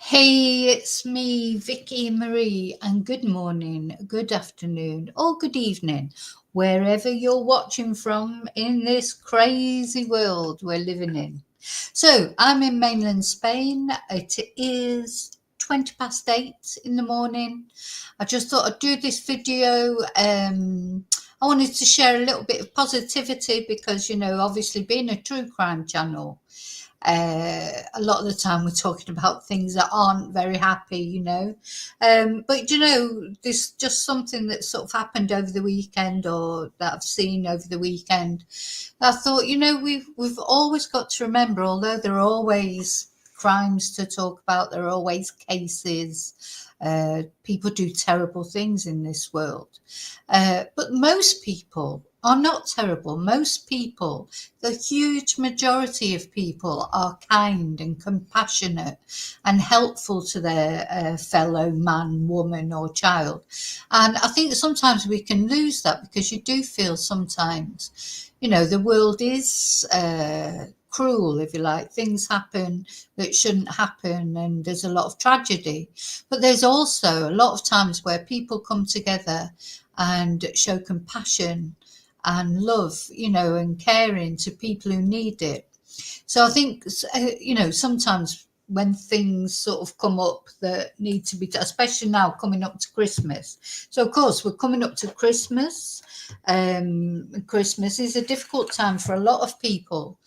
Hey, it's me, Vicky Marie, and good morning, good afternoon, or good evening, wherever you're watching from in this crazy world we're living in. So, I'm in mainland Spain. It is 20 past 8 in the morning. I just thought I'd do this video. I wanted to share a little bit of positivity because, obviously being a true crime channel, a lot of the time we're talking about things that aren't very happy. But there's just something that sort of happened over the weekend, or that I've seen over the weekend. I thought, we've always got to remember, although there are always crimes to talk about, there are always cases. People do terrible things in this world, but most people are not terrible. Most people, the huge majority of people, are kind and compassionate and helpful to their fellow man, woman, or child. And I think sometimes we can lose that, because you do feel sometimes, the world is cruel, if you like. Things happen that shouldn't happen, and there's a lot of tragedy. But there's also a lot of times where people come together and show compassion and love, and caring to people who need it. So I think, sometimes when things sort of come up that need to be, especially now coming up to Christmas. So of course we're coming up to Christmas. Christmas is a difficult time for a lot of people,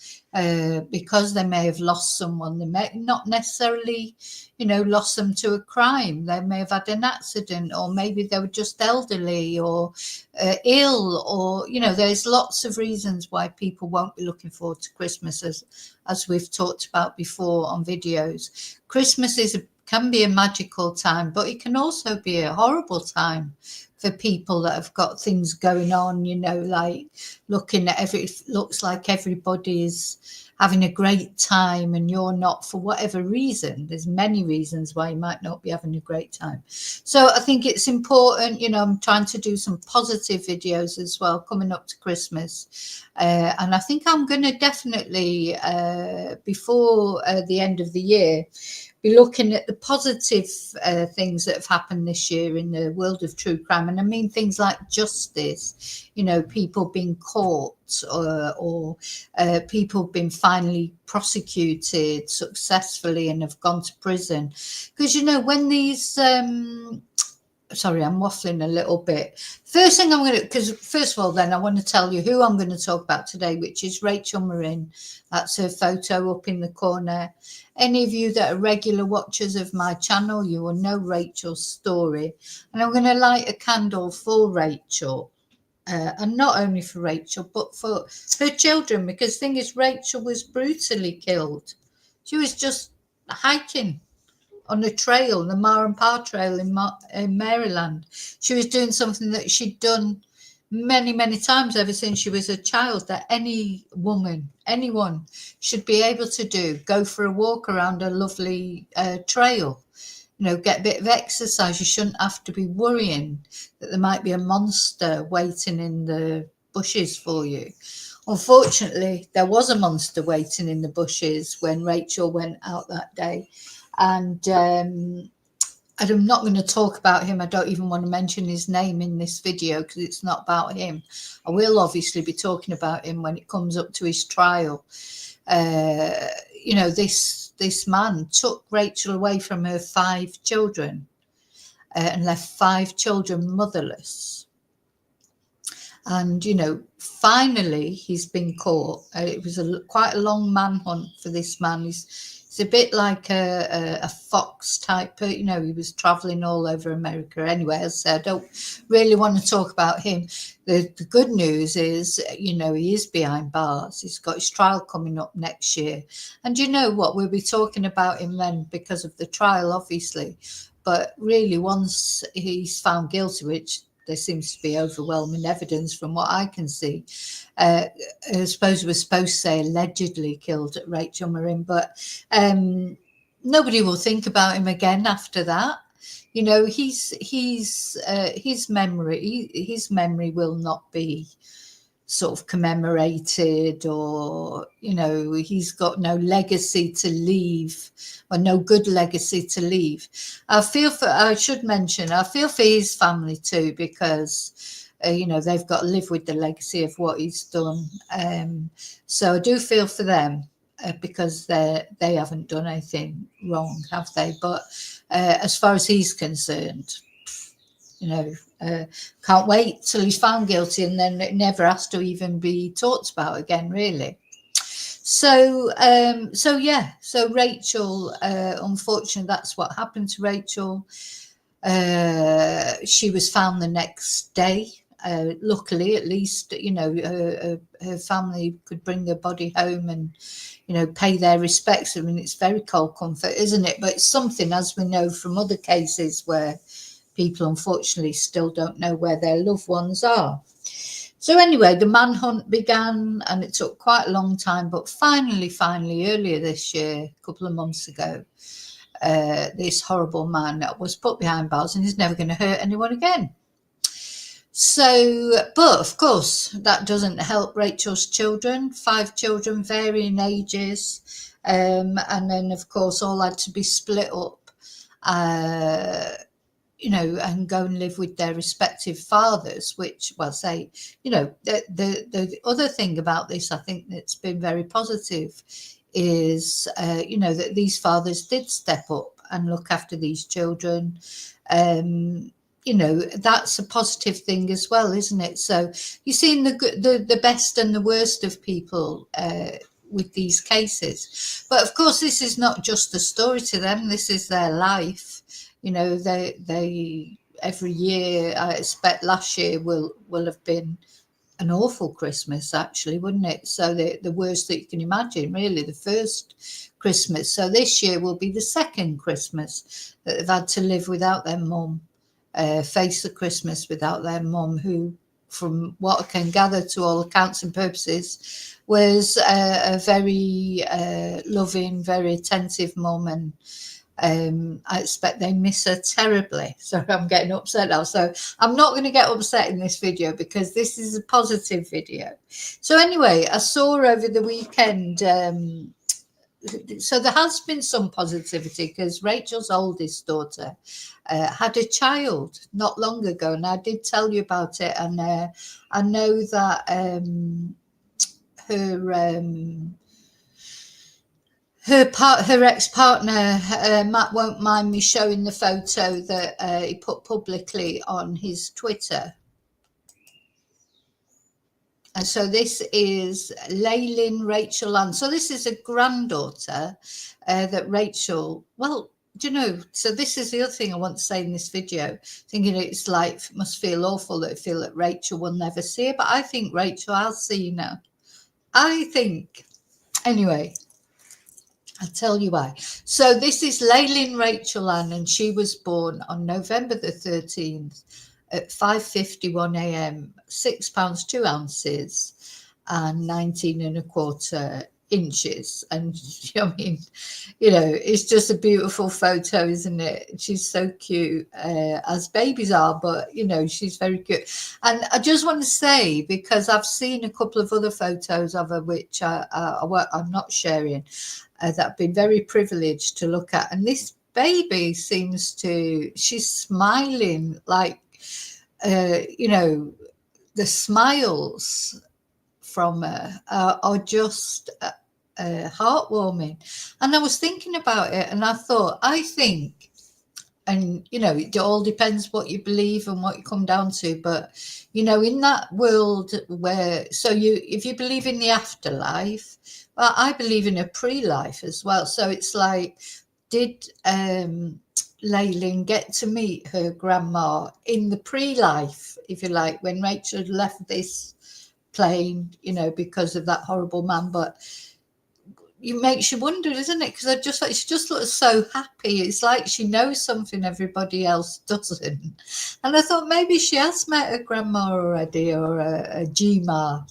because they may have lost someone. They may not necessarily, lost them to a crime. They may have had an accident, or maybe they were just elderly, or ill, or there's lots of reasons why people won't be looking forward to Christmas, as we've talked about before on videos. Christmas can be a magical time, but it can also be a horrible time for people that have got things going on, like looking at looks like everybody's having a great time and you're not, for whatever reason. There's many reasons why you might not be having a great time. So I think it's important, I'm trying to do some positive videos as well coming up to Christmas. And I think I'm going to definitely, before the end of the year, be looking at the positive things that have happened this year in the world of true crime. And I mean things like justice, people being caught, or people being finally prosecuted successfully and have gone to prison. Because, when these... Sorry, I'm waffling a little bit. First thing I'm going to, because first of all, then I want to tell you who I'm going to talk about today, which is Rachel Morin. That's her photo up in the corner. Any of you that are regular watchers of my channel, you will know Rachel's story. And I'm going to light a candle for Rachel. And not only for Rachel, but for her children, because the thing is, Rachel was brutally killed. She was just hiking on a trail, the Morin-The trail in Maryland. She was doing something that she'd done many, many times ever since she was a child, that any woman, anyone should be able to do: go for a walk around a lovely trail, get a bit of exercise. You shouldn't have to be worrying that there might be a monster waiting in the bushes for you. Unfortunately, there was a monster waiting in the bushes when Rachel went out that day. And I'm not going to talk about him. I don't even want to mention his name in this video, because it's not about him. I will obviously be talking about him when it comes up to his trial. This man took Rachel away from her 5 children, and left 5 children motherless. And, finally he's been caught. It was quite a long manhunt for this man. He's a bit like a fox type. He was traveling all over America. Anyway, as I said, I don't really want to talk about him. The good news is, he is behind bars. He's got his trial coming up next year. And you know what? We'll be talking about him then because of the trial, obviously. But really, once he's found guilty, which there seems to be overwhelming evidence from what I can see. I suppose we're supposed to say allegedly killed Rachel Morin, but nobody will think about him again after that. His memory will not be sort of commemorated, or he's got no legacy to leave, or no good legacy to leave. I should mention, I feel for his family too, because they've got to live with the legacy of what he's done. So I do feel for them, because they haven't done anything wrong, have they? But as far as he's concerned, can't wait till he's found guilty, and then it never has to even be talked about again, really. So Rachel, unfortunately, that's what happened to Rachel. She was found the next day. Luckily, at least, her family could bring her body home and, pay their respects. I mean, it's very cold comfort, isn't it? But it's something, as we know from other cases, where people unfortunately still don't know where their loved ones are. So anyway, the manhunt began, and it took quite a long time, but finally, earlier this year, a couple of months ago, this horrible man was put behind bars, and he's never going to hurt anyone again. So, but of course, that doesn't help Rachel's children, 5 children, varying ages, and then, of course, all had to be split up, and go and live with their respective fathers, which, well, say, the other thing about this, I think, that's been very positive is, that these fathers did step up and look after these children. That's a positive thing as well, isn't it? So you've seen the best and the worst of people with these cases. But of course, this is not just a story to them. This is their life. They every year, I expect last year will have been an awful Christmas, actually, wouldn't it? So the worst that you can imagine, really, the first Christmas. So this year will be the second Christmas that they've had to live without their mum, face the Christmas without their mum, who, from what I can gather, to all accounts and purposes, was a very loving, very attentive mum, and I expect they miss her terribly. So I'm getting upset now. So I'm not going to get upset in this video, because this is a positive video. So anyway, I saw over the weekend, so there has been some positivity, because Rachel's oldest daughter had a child not long ago, and I did tell you about it. And I know that her ex-partner, Matt, won't mind me showing the photo that he put publicly on his Twitter. And so this is Laylin Rachel Ann. So this is a granddaughter that Rachel, well, so this is the other thing I want to say in this video, thinking it's like, it must feel awful that I feel that Rachel will never see her, but I think Rachel has seen her. I think. Anyway, I'll tell you why. So this is Laylin Rachel Ann, and she was born on November the 13th at 5:51 a.m., 6 pounds 2 ounces and 19 and a quarter inches. And I mean, it's just a beautiful photo, isn't it? She's so cute, as babies are, but she's very cute. And I just want to say, because I've seen a couple of other photos of her, which I'm not sharing, that I've been very privileged to look at. And this baby she's smiling, like, the smiles from her are just heartwarming. And I was thinking about it, and I thought, and it all depends what you believe and what you come down to, but in that world where, so if you believe in the afterlife, well, I believe in a pre-life as well. So it's like, did Laylin get to meet her grandma in the pre-life, if you like, when Rachel left this plane, because of that horrible man? But it makes you wonder, isn't it? Because she just looks so happy. It's like she knows something everybody else doesn't. And I thought maybe she has met her grandma already, or a G-ma.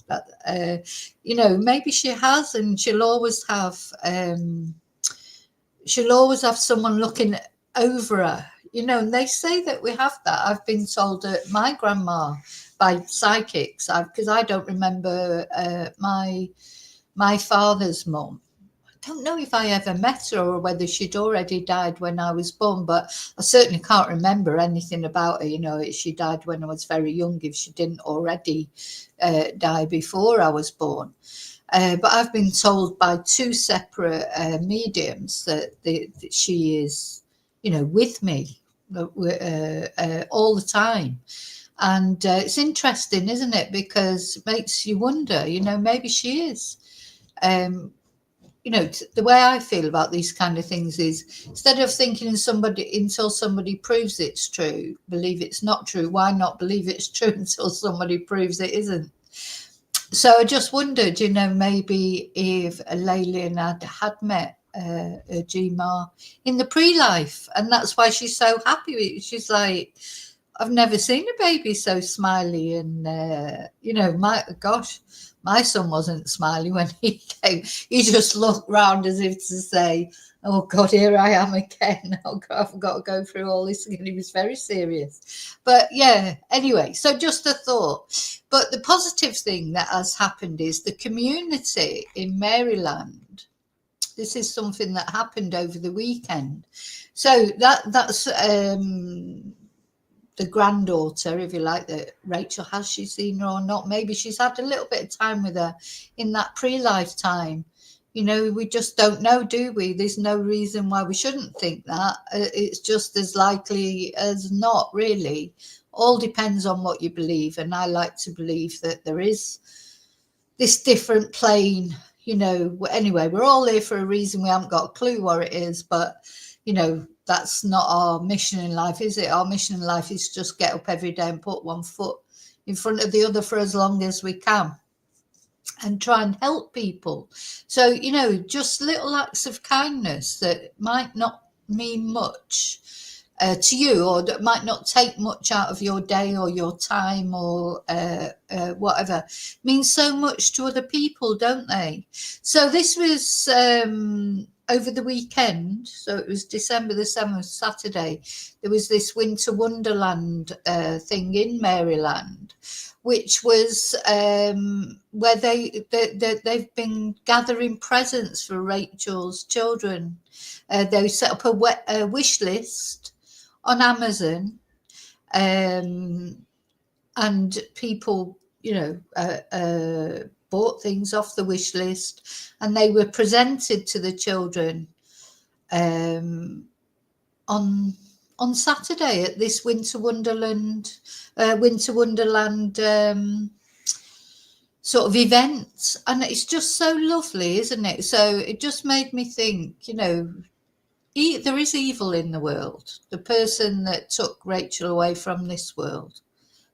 Maybe she has, and she'll always have someone looking over her, you know, and they say that we have that. I've been told that my grandma by psychics, because I don't remember my father's mum. I don't know if I ever met her or whether she'd already died when I was born, but I certainly can't remember anything about her. You know, she died when I was very young, if she didn't already die before I was born. But I've been told by two separate mediums that she is, you know, with me all the time. And it's interesting, isn't it? Because it makes you wonder, you know, maybe she is. You know, the way I feel about these kind of things is, instead of thinking somebody until somebody proves it's true, believe it's not true. Why not believe it's true until somebody proves it isn't? So I just wondered, you know, maybe if Leyland had met Gma in the pre-life, and that's why she's so happy. She's like, I've never seen a baby so smiley, and you know, my gosh, my son wasn't smiley when he came. He just looked round as if to say, "Oh God, here I am again. Oh God, I've got to go through all this again." He was very serious, but yeah. Anyway, so just a thought. But the positive thing that has happened is the community in Maryland. This is something that happened over the weekend. So that's the granddaughter, if you like, that Rachel, has she seen her or not? Maybe she's had a little bit of time with her in that pre-lifetime. You know, we just don't know, do we? There's no reason why we shouldn't think that. It's just as likely as not, really. All depends on what you believe. And I like to believe that there is this different plane, you know. Anyway, we're all here for a reason. We haven't got a clue what it is, but, you know, that's not our mission in life, is it? Our mission in life is just get up every day and put one foot in front of the other for as long as we can and try and help people. So, you know, just little acts of kindness that might not mean much to you, or that might not take much out of your day or your time or whatever, means so much to other people, don't they? So this was over the weekend. So it was December the 7th, Saturday. There was this Winter Wonderland thing in Maryland, which was where they've been gathering presents for Rachel's children. They set up a wish list on Amazon, and people, you know, bought things off the wish list, and they were presented to the children on Saturday at this Winter Wonderland sort of event. And it's just so lovely, isn't it? So it just made me think, you know, there is evil in the world. The person that took Rachel away from this world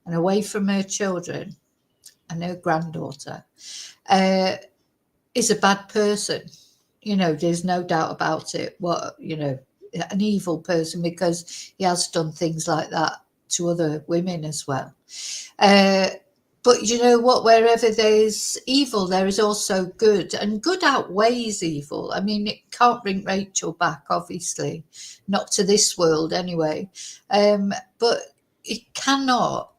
and away from her children and her granddaughter is a bad person. You know, there's no doubt about it. What, you know, an evil person, because he has done things like that to other women as well. But you know what? Wherever there's evil, there is also good, and good outweighs evil. I mean, it can't bring Rachel back, obviously, not to this world anyway. But it cannot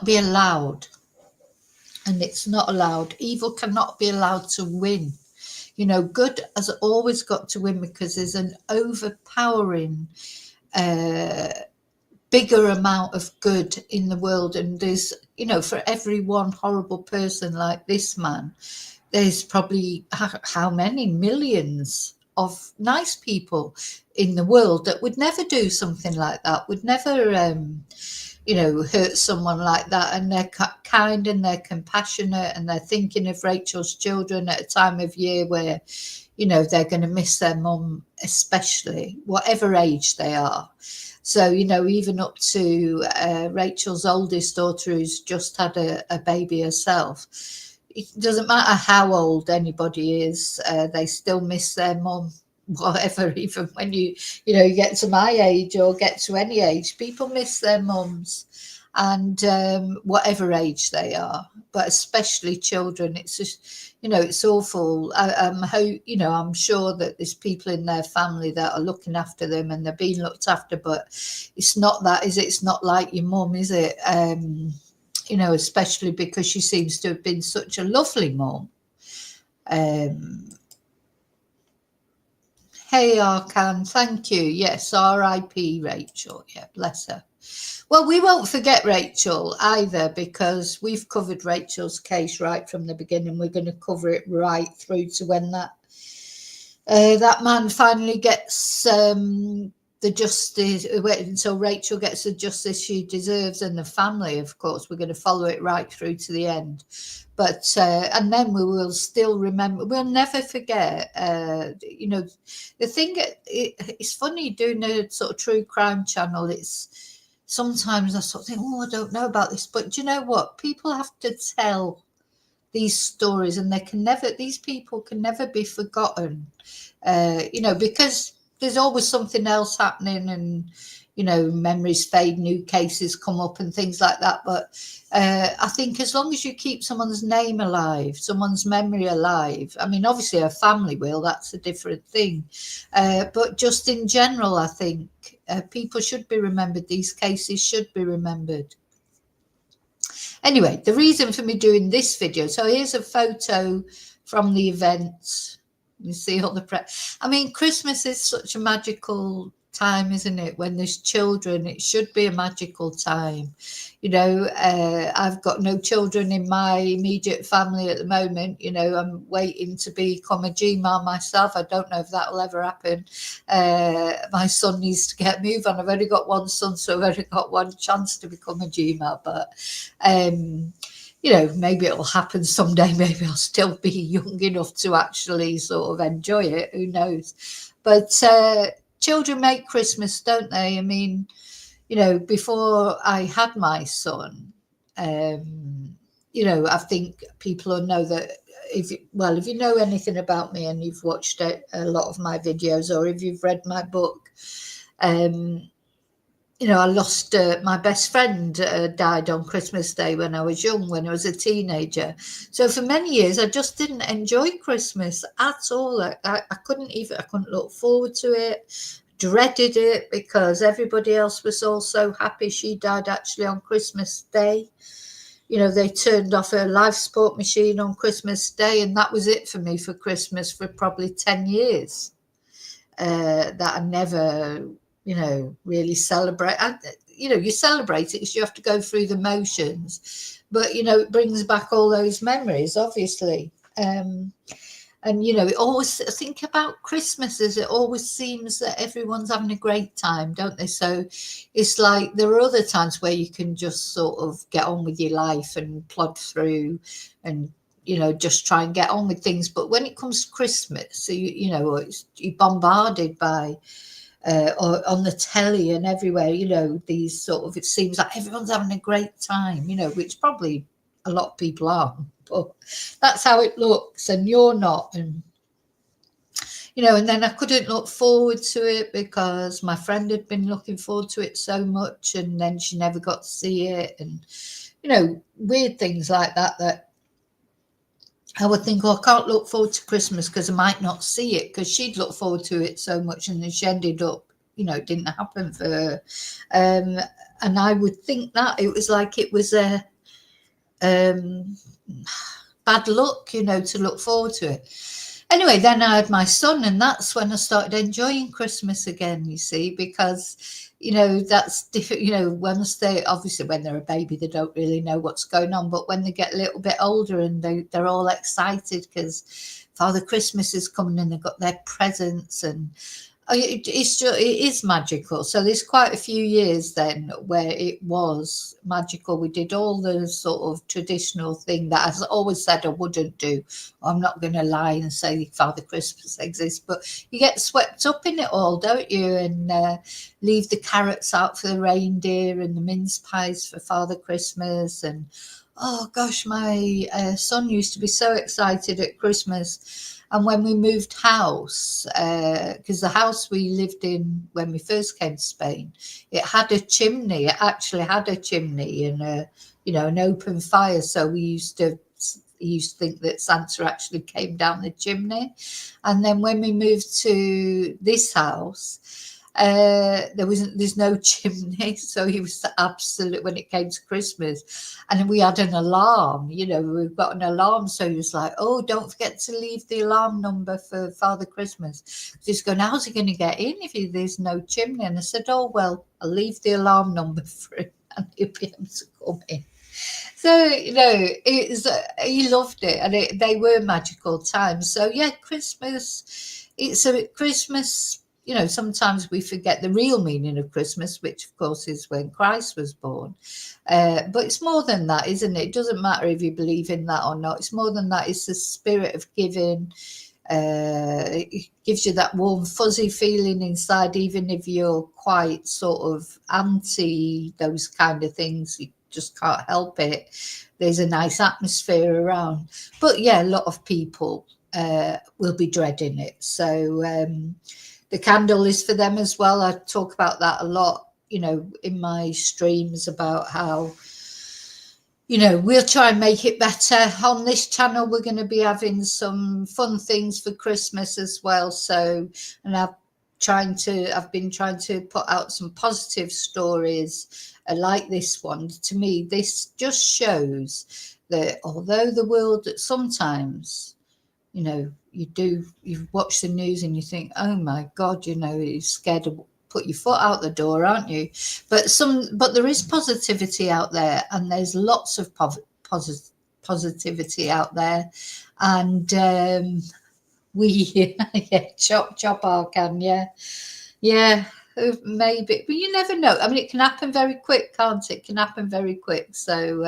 be allowed, and it's not allowed. Evil cannot be allowed to win. You know, good has always got to win, because there's an overpowering bigger amount of good in the world. And there's, you know, for every one horrible person like this man, there's probably how many millions of nice people in the world that would never do something like that, would never you know, hurt someone like that. And they're kind, and they're compassionate, and they're thinking of Rachel's children at a time of year where, you know, they're going to miss their mum, especially whatever age they are. So, you know, even up to Rachel's oldest daughter, who's just had a baby herself, it doesn't matter how old anybody is, they still miss their mum, whatever. Even when you know, you get to my age or get to any age, people miss their mums. and whatever age they are, but especially children. It's just, it's awful. I'm sure that there's people in their family that are looking after them and they're being looked after, but it's not that, is it? It's not like your mum, is it? Especially because she seems to have been such a lovely mum. Hey, Arkan, thank you. Yes, R.I.P. Rachel. Yeah, bless her. Well, we won't forget Rachel either, because we've covered Rachel's case right from the beginning. We're going to cover it right through to when that man finally gets the justice, until Rachel gets the justice she deserves, and the family, of course. We're going to follow it right through to the end. But and then we will still remember, we'll never forget, the thing, it's funny doing a sort of true crime channel. It's sometimes I sort of think, I don't know about this, but do you know what? People have to tell these stories, and these people can never be forgotten, because there's always something else happening, and memories fade, new cases come up and things like that. But I think as long as you keep someone's name alive, someone's memory alive, I mean, obviously a family will, that's a different thing, but just in general, I think people should be remembered. These cases should be remembered. Anyway, the reason for me doing this video, so here's a photo from the event. You see all the press. I mean, Christmas is such a magical time, isn't it? When there's children, it should be a magical time. I've got no children in my immediate family at the moment. I'm waiting to become a GMA myself. I don't know if that will ever happen. My son needs to get moved on. I've only got one son, so I've only got one chance to become a GMA. But maybe it'll happen someday. Maybe I'll still be young enough to actually sort of enjoy it. Who knows? But children make Christmas, don't they? I mean, before I had my son, I think people will know that if you know anything about me and you've watched a lot of my videos, or if you've read my book, I lost my best friend, died on Christmas Day when I was young, when I was a teenager. So for many years, I just didn't enjoy Christmas at all. I couldn't look forward to it, dreaded it, because everybody else was all so happy. She died actually on Christmas Day. They turned off her life support machine on Christmas Day, and that was it for me for Christmas for probably 10 years. That I never really celebrate. You celebrate it because you have to go through the motions, but it brings back all those memories, obviously. It always, think about Christmas as it always seems that everyone's having a great time, don't they? So it's like there are other times where you can just sort of get on with your life and plod through and just try and get on with things. But when it comes to Christmas, you're bombarded by or on the telly and everywhere, these sort of, it seems like everyone's having a great time, which probably a lot of people are, but that's how it looks, and you're not. And and then I couldn't look forward to it because my friend had been looking forward to it so much, and then she never got to see it, and weird things like that I would think, I can't look forward to Christmas because I might not see it, because she'd look forward to it so much, and then she ended up, it didn't happen for her. And I would think that it was like it was a bad luck, to look forward to it. Anyway, then I had my son, and that's when I started enjoying Christmas again, you see, because that's different. When obviously when they're a baby, they don't really know what's going on, but when they get a little bit older and they're all excited because Father Christmas is coming and they've got their presents, and it is magical. So there's quite a few years then where it was magical. We did all the sort of traditional thing that I always said I wouldn't do. I'm not going to lie and say Father Christmas exists, but you get swept up in it all, don't you? And leave the carrots out for the reindeer and the mince pies for Father Christmas. And oh gosh, my son used to be so excited at Christmas. And when we moved house, because the house we lived in when we first came to Spain, it had a chimney. It actually had a chimney and an open fire. So we used to think that Santa actually came down the chimney. And then when we moved to this house, there's no chimney, so he was absolute when it came to Christmas. And we had an alarm, we've got an alarm, so he was like, oh, don't forget to leave the alarm number for Father Christmas. He's going, how's he going to get in if there's no chimney? And I said, oh well, I'll leave the alarm number for him and he'll be able to come in. So he loved it, and they were magical times. So yeah, Christmas, it's a Christmas. Sometimes we forget the real meaning of Christmas, which of course is when Christ was born. But it's more than that, isn't it? It doesn't matter if you believe in that or not. It's more than that. It's the spirit of giving. It gives you that warm, fuzzy feeling inside, even if you're quite sort of anti those kind of things. You just can't help it. There's a nice atmosphere around. But yeah, a lot of people will be dreading it. So the candle is for them as well. I talk about that a lot, in my streams, about how, we'll try and make it better. On this channel, we're going to be having some fun things for Christmas as well. So, and I've been trying to put out some positive stories like this one. To me, this just shows that although the world sometimes, you watch the news and you think, oh my God, you're scared to put your foot out the door, aren't you? But there is positivity out there, and there's lots of positivity out there. And chop our can, yeah, maybe, but you never know. I mean, it can happen very quick, can't it? It can happen very quick. So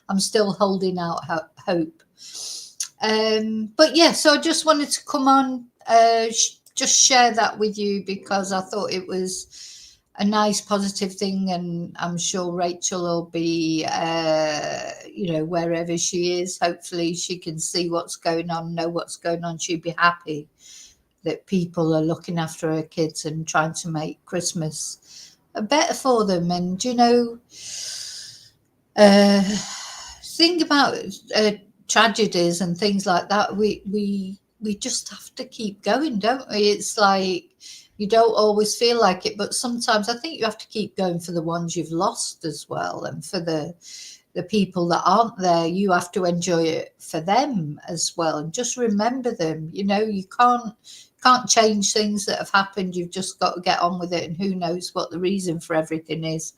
I'm still holding out hope. But yeah, so I just wanted to come on, just share that with you, because I thought it was a nice positive thing, and I'm sure Rachel will be, wherever she is, hopefully she can see what's going on, know what's going on. She'd be happy that people are looking after her kids and trying to make Christmas better for them. And think about tragedies and things like that. We just have to keep going, don't we? It's like you don't always feel like it, but sometimes I think you have to keep going for the ones you've lost as well, and for the people that aren't there. You have to enjoy it for them as well, and just remember them. You can't change things that have happened. You've just got to get on with it, and who knows what the reason for everything is.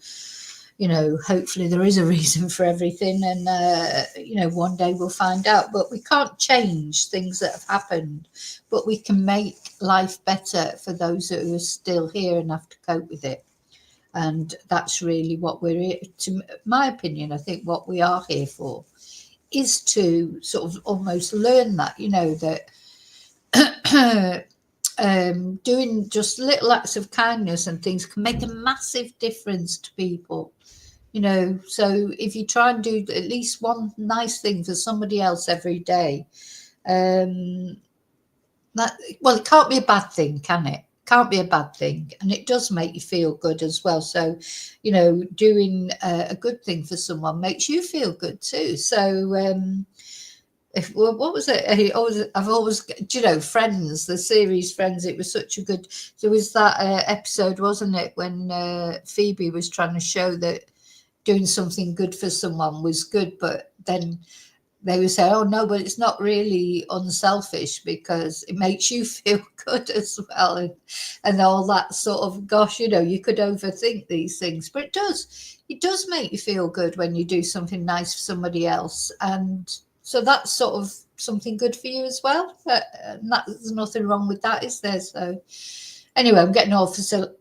Hopefully there is a reason for everything, and one day we'll find out. But we can't change things that have happened, but we can make life better for those who are still here and have to cope with it. And that's really what we're here to, my opinion. I think what we are here for is to sort of almost learn that, that doing just little acts of kindness and things can make a massive difference to people. So if you try and do at least one nice thing for somebody else every day, it can't be a bad thing, can it? Can't be a bad thing, and it does make you feel good as well. So, doing a good thing for someone makes you feel good too. So, what was it? I've always, Friends, the series Friends. It was such a good. There was that episode, wasn't it, when Phoebe was trying to show that doing something good for someone was good, but then they would say, oh no, but it's not really unselfish because it makes you feel good as well, and all that sort of, gosh, you could overthink these things, but it does make you feel good when you do something nice for somebody else. And so that's sort of something good for you as well. There's nothing wrong with that, is there? So anyway, I'm getting all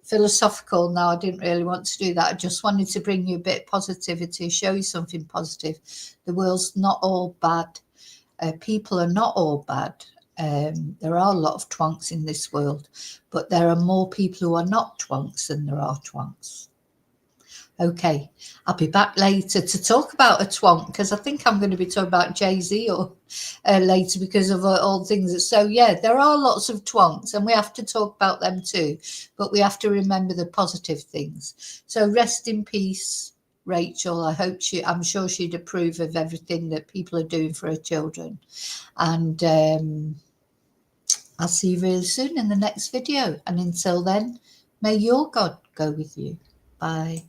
philosophical now. I didn't really want to do that. I just wanted to bring you a bit of positivity, show you something positive. The world's not all bad. People are not all bad. There are a lot of twonks in this world, but there are more people who are not twonks than there are twonks. Okay, I'll be back later to talk about a twonk, because I think I'm going to be talking about Jay-Z or later because of all things. So yeah, there are lots of twonks and we have to talk about them too, but we have to remember the positive things. So rest in peace, Rachel. I'm sure she'd approve of everything that people are doing for her children. And I'll see you really soon in the next video. And until then, may your God go with you. Bye.